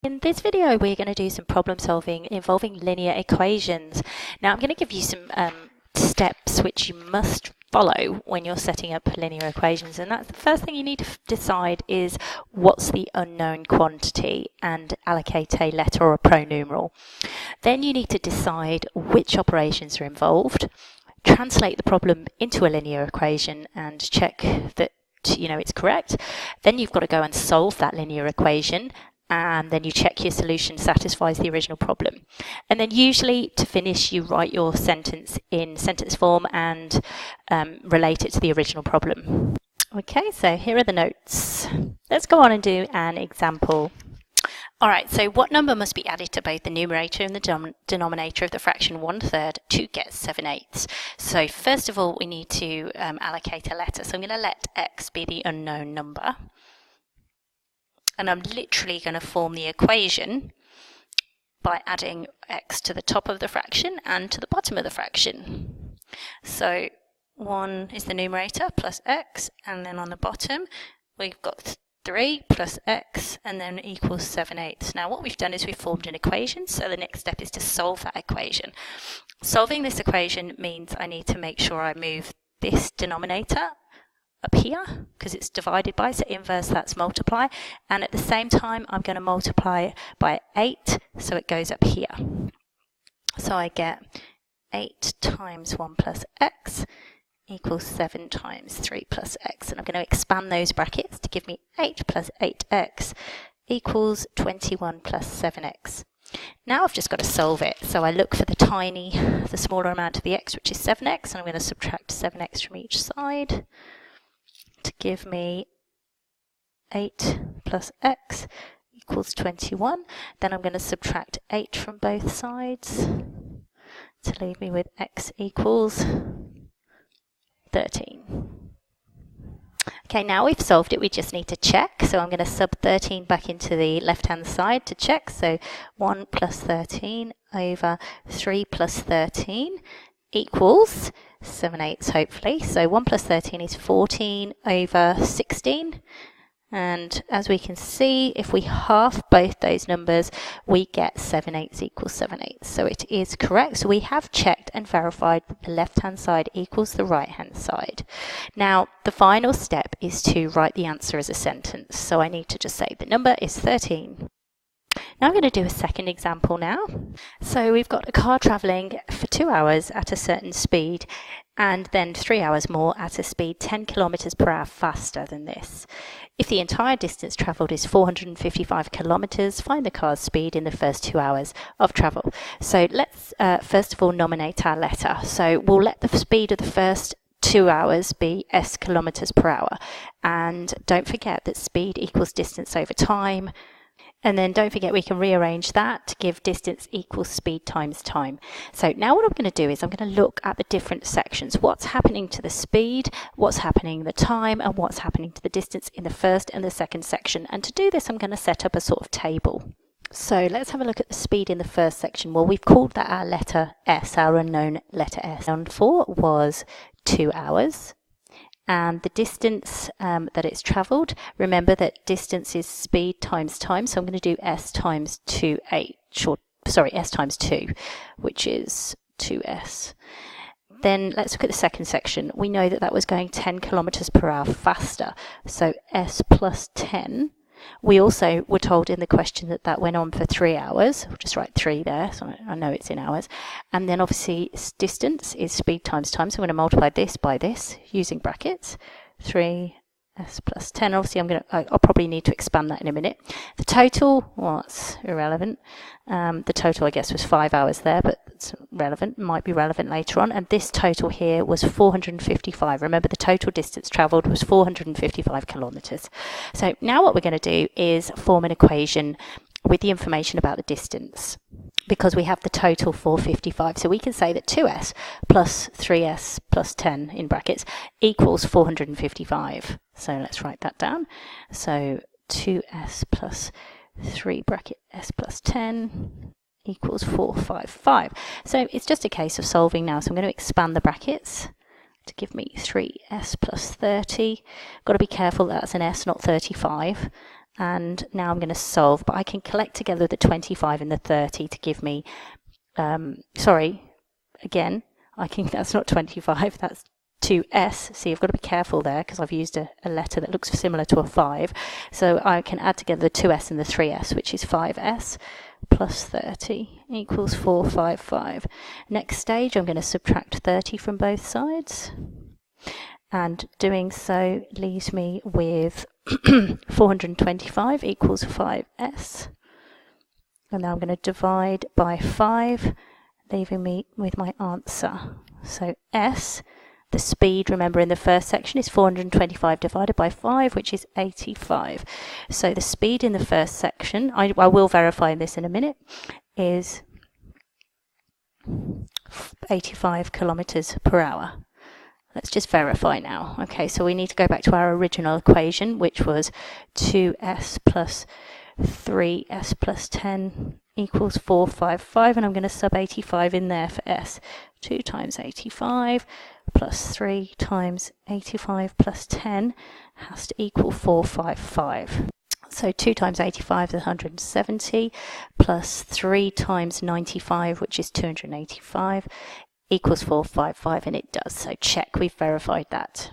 In this video, we're going to do some problem solving involving linear equations. Now, I'm going to give you some steps which you must follow when you're setting up linear equations, and that's the first thing you need to decide is what's the unknown quantity and allocate a letter or a pronumeral. Then you need to decide which operations are involved, translate the problem into a linear equation and check that it's correct. Then you've got to go and solve that linear equation, and then you check your solution satisfies the original problem. And then usually to finish, you write your sentence in sentence form and relate it to the original problem. Okay, so here are the notes. Let's go on and do an example. All right, so what number must be added to both the numerator and the denominator of the fraction 1/3 to get 7/8? So first of all, we need to allocate a letter. So I'm going to let x be the unknown number. And I'm literally going to form the equation by adding x to the top of the fraction and to the bottom of the fraction. So 1 is the numerator plus x, and then on the bottom we've got 3 plus x, and then equals 7/8. Now what we've done is we've formed an equation, so the next step is to solve that equation. Solving this equation means I need to make sure I move this denominator up here because it's divided by, so inverse that's multiply, and at the same time I'm going to multiply by 8, so it goes up here. So I get 8 times 1 plus x equals 7 times 3 plus x, and I'm going to expand those brackets to give me 8 plus 8x equals 21 plus 7x. Now I've just got to solve it, so I look for the smaller amount of the x, which is 7x, and I'm going to subtract 7x from each side to give me 8 plus x equals 21. Then I'm going to subtract 8 from both sides to leave me with x equals 13. Okay, now we've solved it, we just need to check. So I'm going to sub 13 back into the left-hand side to check. So 1 plus 13 over 3 plus 13 equals 7/8 hopefully. So 1 plus 13 is 14 over 16. And as we can see, if we half both those numbers, we get 7/8 equals 7/8. So it is correct. So we have checked and verified that the left-hand side equals the right-hand side. Now, the final step is to write the answer as a sentence. So I need to just say the number is 13. Now I'm going to do a second example now. So we've got a car travelling for 2 hours at a certain speed and then 3 hours more at a speed 10 kilometers per hour faster than this. If the entire distance travelled is 455 kilometers, find the car's speed in the first 2 hours of travel. So let's first of all nominate our letter. So we'll let the speed of the first 2 hours be s kilometers per hour. And don't forget that speed equals distance over time. And then don't forget we can rearrange that to give distance equals speed times time. So now what I'm going to do is I'm going to look at the different sections. What's happening to the speed, what's happening the time, and what's happening to the distance in the first and the second section. And to do this, I'm going to set up a sort of table. So let's have a look at the speed in the first section. Well, we've called that our letter S, our unknown letter S. Round 4 was 2 hours. And the distance that it's travelled, remember that distance is speed times time, so I'm going to do s times 2h, s times 2, which is 2s. Then let's look at the second section. We know that that was going 10 kilometers per hour faster, so s plus 10. We also were told in the question that that went on for 3 hours. We'll just write 3 there, so I know it's in hours. And then obviously distance is speed times time, so I'm going to multiply this by this using brackets. 3s plus 10. Obviously I'll probably need to expand that in a minute. The total, well, that's irrelevant. The total I guess was 5 hours there, but it's relevant, might be relevant later on. And this total here was 455. Remember the total distance travelled was 455 kilometres. So now what we're going to do is form an equation with the information about the distance, because we have the total 455. So we can say that 2s plus 3s plus 10 in brackets equals 455. So let's write that down. So 2s plus 3 bracket s plus 10 equals 455. So it's just a case of solving now. So I'm going to expand the brackets to give me 3s plus 30. Got to be careful that's an s, not 35. and now I'm going to solve, but I can collect together the 25 and the 30 to give me, sorry, again, that's not 25, that's 2s. See, I've got to be careful there because I've used a letter that looks similar to a 5. So I can add together the 2s and the 3s, which is 5s plus 30 equals 455. Next stage, I'm going to subtract 30 from both sides. And doing so leaves me with 425 equals 5s. And now I'm going to divide by 5, leaving me with my answer. So s, the speed, remember in the first section, is 425 divided by 5, which is 85. So the speed in the first section, I will verify this in a minute, is 85 kilometers per hour. Let's just verify now. Okay, so we need to go back to our original equation, which was 2s plus 3s plus 10 equals 455, and I'm going to sub 85 in there for s. 2 times 85 plus 3 times 85 plus 10 has to equal 455. So 2 times 85 is 170, plus 3 times 95, which is 285, equals 455, and it does. So check, we've verified that.